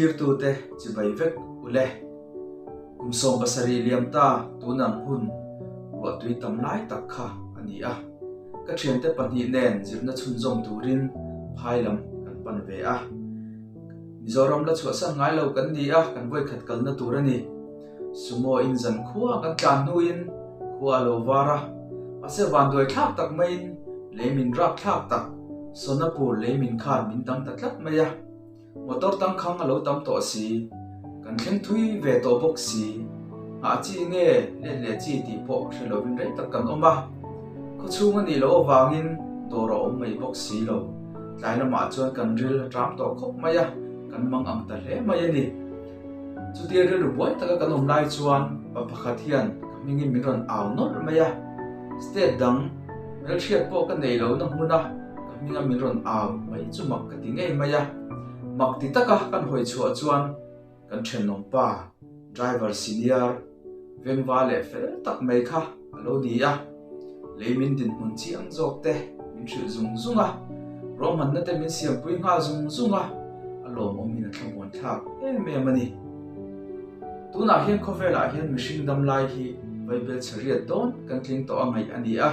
zir tu te chibai vek ule kumsom pasari liam ta tunam hun wa tui tam lai tak kha ani a ka thian te pani nen zirna chhun zom turin phailam kan pan ve a Mizoram la chua san ngai lo kan ni a kan voi khat kal na turani sumo in zan khuwa kan kan nuin khuwa lo wara ase van doi thak tak main lemin rak thak tak sonapur lemin khan min tang tatlat maya motor tang khang alo tam to si kan thleng thui ve to box si a chi nge le chi ti po hrelovin rei tak kan oma ko chunga ni lo wangin doro om mai box si lo tlaila ma chuan kan ril tram to khop maya kan mang ang ta hle maya ni chu ti ril ruai taka kan om lai chuan pa pakhat hian mingi miron aw nor maya state dang mel thiat po kan nei lo na huna minga miron aw mai chu mak ka ti ngei maya mak ti taka kan hoi chua chuan kan then nom pa driver senior vengwa le fel tak mai kha alo ni a leimin din mun chi ang jok te min thil zung zunga roman na te min siam pui nga zung zunga alo mo min thamon thak em mani tuna hian khowela hian mihring dam lai hi bible chariat don kan tling to angai ani a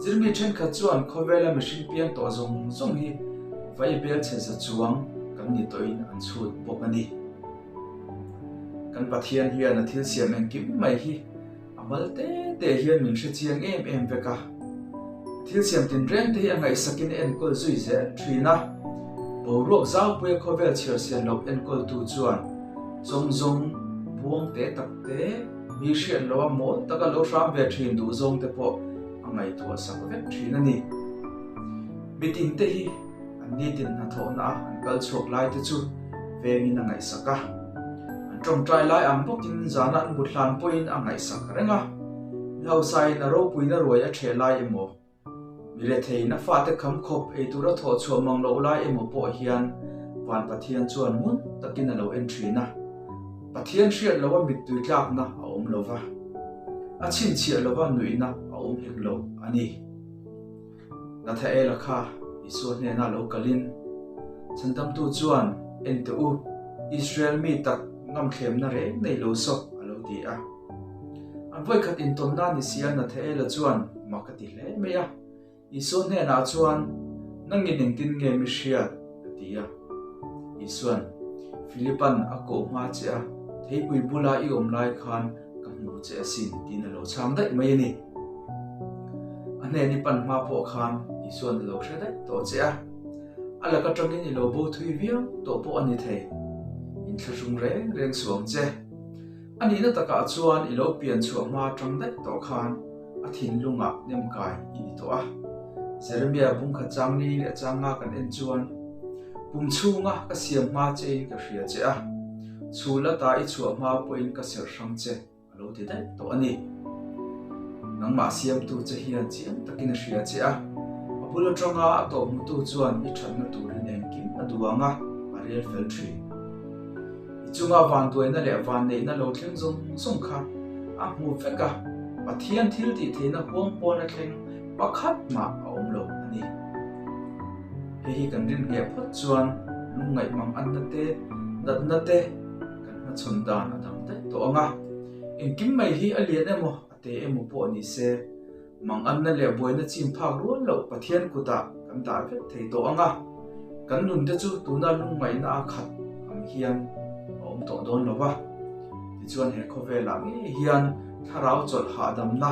zirmi then kha chuan khowela mihring pian to zung zung hi bible chesa chuang kan ni toin an chhut bok ani kan pathian hian a thil siam en kim mai hi amal te hian min hre chiang em veka thil siam tin reng te hi angai sakin en kol zui ze thina borok zau pui khovel chhir sian lo en kol tu chuan zong buang te tak te mi hrian lo mo taka lo ram ve thin du zong te po angai thua sak vek thina ni meeting te hi an ni tin na thona an kal chok lai te chu vengin angai saka trong trai lai am bokin zana an butlan point angai sak renga lau sai na ro pui na roi a the lai emo mile thei na fa te kham khop e tura tho chu mang lo lai emo po hian wan pathian chuan mun takin lo entry na pathian hriat lo mit tui tlak na a om lova a chin chi lo wa nui na a om hek lo ani na tha ela kha isu ne na lo kalin chandam tu chuan NTU Israel mi tak ngam khlem na re nei lo so alo ti a an voi khat in ton na ni sian na the la chuan makati hle meya isu ne na chuan nangin ning tin nge mi hria ti a isuan Philippan a ko ma cha thei pui bula i om lai khan ka mu che sin tin lo cham dai mai ni ane ni pan ma po khan isuan lo hre dai to cha ala ka tangin ni lo bo thui viang to po ani thei in thlung reng suang che ani na taka chuan ilo pian chu ma tang dai to khan a thin lunga nem kai ini to a Jeremia bung kha changni le changa kan en chuan pum chunga ka siam ma che ka hria che a chula ta I chu ma point ka ser sang che alo ti dai to ani nang ma siam tu che hian chiam takin hria che a apula tanga to mu tu chuan I than na tur nen kim aduanga ariel fel tree chunga van toina le van nei na lo thleng zong kha a mu feka pathian thil ti theina huang pona thleng pakhat ma om lo ani hi kan rin ge phot chuan lungai mang an na te dat na te kan na chondan adam te to anga in kim mai hi alian emo ate emo po ni se mang an na le boina chim phak ruan lo pathian kuta kan ta phet thei to anga kan nun te chu tuna lungai na khat am hian om to don lova ti chuan he khovela nge hian tharau chol ha dam na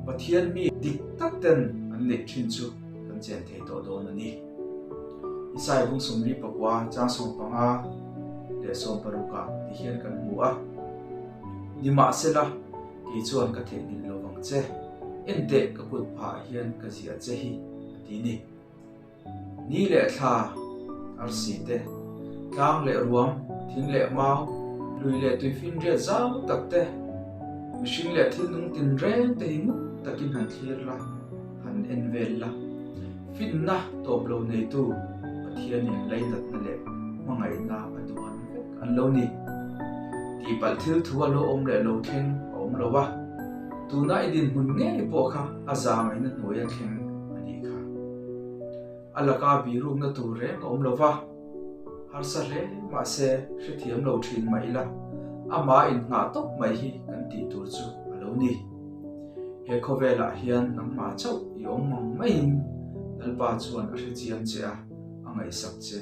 pathian mi dik tak ten an ne thin chu kan chen thei to don ani isai bung sumri pakwa cha som panga le som paruka ti hian kan mu a ni ma sela ki chuan ka the ni lowang che ente ka kut pha hian ka zia che hi ti ni le tha ar si te tlang le ruam thing le mau lui le tui fin re zau tak te mihring le thil nung tin reng te hi takin han thlir la han envel la fin na top lo nei tu pathian in leidat na le mangai na aduan an lo ni ti pal thil thua lo om le lo thleng om lo wa tu na idin mun nge po kha aza mai na noya thleng ani kha alaka bi rum na tu re om lo wa har sa hle ma se hri thiam lo thin mai la ama in nga tok mai hi kan ti tur chu alo ni he khovela hian nangma chau i om mang mai in lalpa chuan a hri chiam che a angai sak che